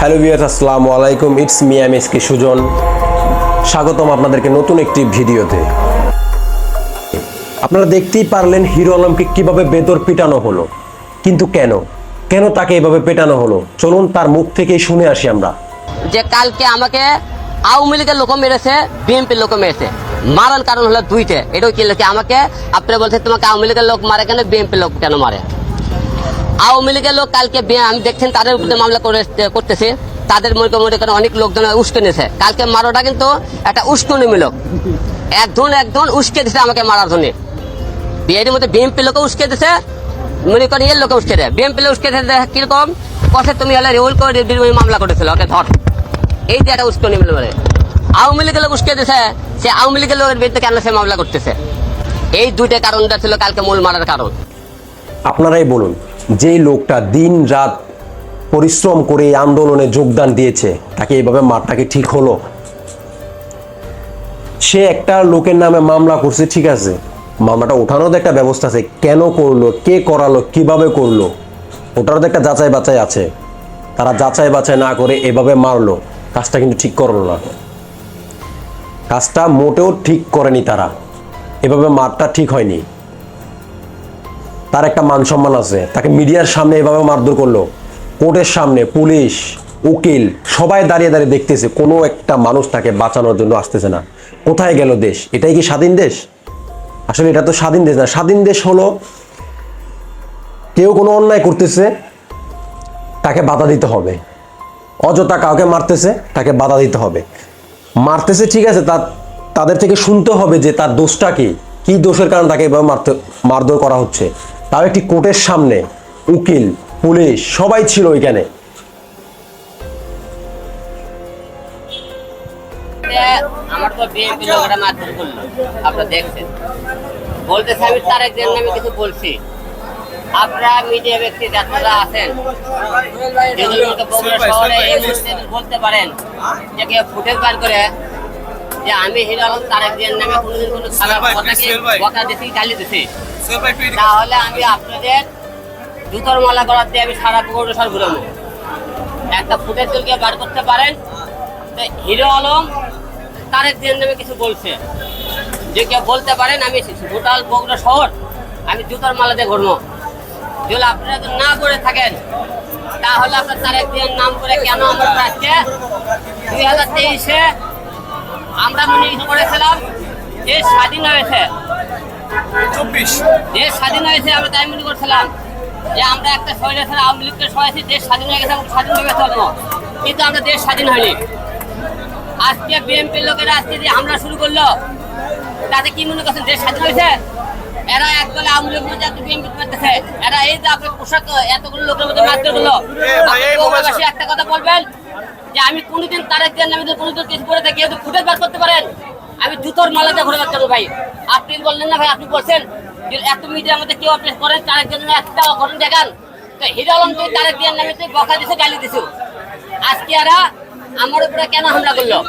Hello viewers, আসসালামু আলাইকুম। It's me MSK Sujan. স্বাগতম আপনাদেরকে নতুন একটি ভিডিওতে। আপনারা দেখতেই পারলেন হিরো আলমকে কিভাবে বেদর পিটানো হলো, কিন্তু কেন কেন তাকে এভাবে পেটানো হলো, চলুন তার মুখ থেকেই শুনে আসি আমরা। যে কালকে আমাকে আওয়ামী লীগের লোক মেরেছে, বিএনপির লোক মেরেছে, মারার কারণ হলো দুইটা। এটাও কি লেখে আমাকে আপনি বলছেন তোমাকে আওয়ামী লীগের লোক মারে কেন, বিএনপির লোক কেন মারে? আওয়ামী লীগের লোক কালকে আমি দেখছেন তাদের উপরে মামলা করতেছে, তাদের মনে করেন অনেক লোকজন উস্কে নিয়েছে। কালকে মারাটা কিন্তু একটা উস্কনিমূলক, একজন উস্কে দিছে আমাকে মারার জন্য। এর মধ্যে বিএনপির লোক উস্কে দিছে, মনে করেন এর লোক উস্কে দেয়, বিএনপি লোক উস্কে দেয় কিরকম কথা, তুমি হলে রেউল করে মামলা করেছিল, ওকে ধর। এই যে একটা উস্কনিমূলক মানে আওয়ামী লীগের লোক উস্কে দিছে, সে আওয়ামী লীগের লোকের বিরুদ্ধে কেন সে মামলা করতেছে? এই দুইটা কারণটা ছিল কালকে মূল মারার কারণ। আপনারাই বলুন, যে লোকটা দিন রাত পরিশ্রম করে এই আন্দোলনে যোগদান দিয়েছে, তাকে এইভাবে মারটাকে ঠিক হলো? সে একটা লোকের নামে মামলা করছে, ঠিক আছে, মামলাটা ওঠানোর একটা ব্যবস্থা আছে, কেন করলো, কে করালো, কিভাবে করলো, ওটারও একটা যাচাই বাছাই আছে। তারা যাচাই বাছাই না করে এভাবে মারলো, কাজটা কিন্তু ঠিক করলো না, কাজটা মোটেও ঠিক করেনি তারা। এভাবে মারটা ঠিক হয়নি। তার একটা মান সম্মান আছে, তাকে মিডিয়ার সামনে এভাবে মারধর করলো, কোর্টের সামনে পুলিশ, উকিল সবাই দাঁড়িয়ে দাঁড়িয়ে দেখতেছে, কোনো একটা মানুষ তাকে বাঁচানোর জন্য আসতেছে না। কোথায় গেল দেশ? এটাই কি স্বাধীন দেশ? আসলে এটা তো স্বাধীন দেশ না। স্বাধীন দেশ হলো কেউ কোনো অন্যায় করতেছে, তাকে বাধা দিতে হবে। অযথা কাউকে মারতেছে, তাকে বাধা দিতে হবে। মারতেছে, ঠিক আছে, তাদের থেকে শুনতে হবে যে তার দোষটা কি দোষের কারণে তাকে এভাবে মারধর করা হচ্ছে। তাও একটি কোর্টের সামনে উকিল, পুলিশ সবাই ছিল ওইখানে। আমার তো বিএনপি লোকেরা মারধর করলো, আপনারা দেখছেন। বলতেছে আমি তারেক জিয়ার নামে কিছু বলছি। আপনারা মিডিয়া ব্যক্তি যারা আছেন, যেগুলোর মতো বগুড়া শহরে এই মুহূর্তে বলতে পারেন যে কেউ ফুটেজ বার করে যে আমি হিরো আলম তারেক জিয়ার নামে কোনোদিন কোনো খারাপ কথাকে বকা দিছি, গালি দিছি, তাহলে আমি আপনাদের জুতোর মালা করার দিয়ে আমি সারা বগুড়া শহর ঘুরাবো। একটা ফুটেজ যদি বার করতে পারেন হিরো আলম তারেক জিয়ার নামে কিছু বলছে, যে কেউ বলতে পারেন আমি টোটাল বগুড়া শহর আমি জুতোর মালা দিয়ে ঘুরবো। যদি আপনারা না করে থাকেন তাহলে আপনার তারেক জিয়ার নাম করে কেন আমরা আজকে 2023-এ আমরা মনে করেছিলাম দেশ স্বাধীন হয়েছে, দেশ স্বাধীন হয়েছে, আমরা তাই মনে করছিলাম যে আমরা একটা শহরে আওয়ামী লীগকে সহায়ছি, দেশ স্বাধীন হয়ে গেছে, আমরা স্বাধীনভাবে চলবো, কিন্তু আমরা দেশ স্বাধীন হয়নি। আজকে বিএনপির লোকেরা আজকে যে হামলা শুরু করলো, তাতে কি মনে করছেন দেশ স্বাধীন হয়েছে? এরা একদলে আওয়ামী লীগ মধ্যে বিএনপি করতেছে, এরা এই যে আপনার পোশাক এতগুলো লোকের মধ্যে মারতে হলো। একটা কথা বলবেন যে আমি কোনোদিন তারেক জিয়ার নামে কোনোদিন কিছু করে থাকি, ফুটেজ বার করতে পারেন আমি জুতোর মালাতে ঘুরে বাচ্চাবো। ভাই আপনি বললেন না, ভাই আপনি বলছেন যে এত মিডিয়ার মধ্যে কেউ আপনি করেন তারেক জিয়ার নামে একটা ঘটনা দেখান, তো হিরো আলম তুই তারেক জিয়ার নামে তুই বকা দিছে, গালি দিছো, আজকে এরা আমার উপরে কেন হামলা করলো?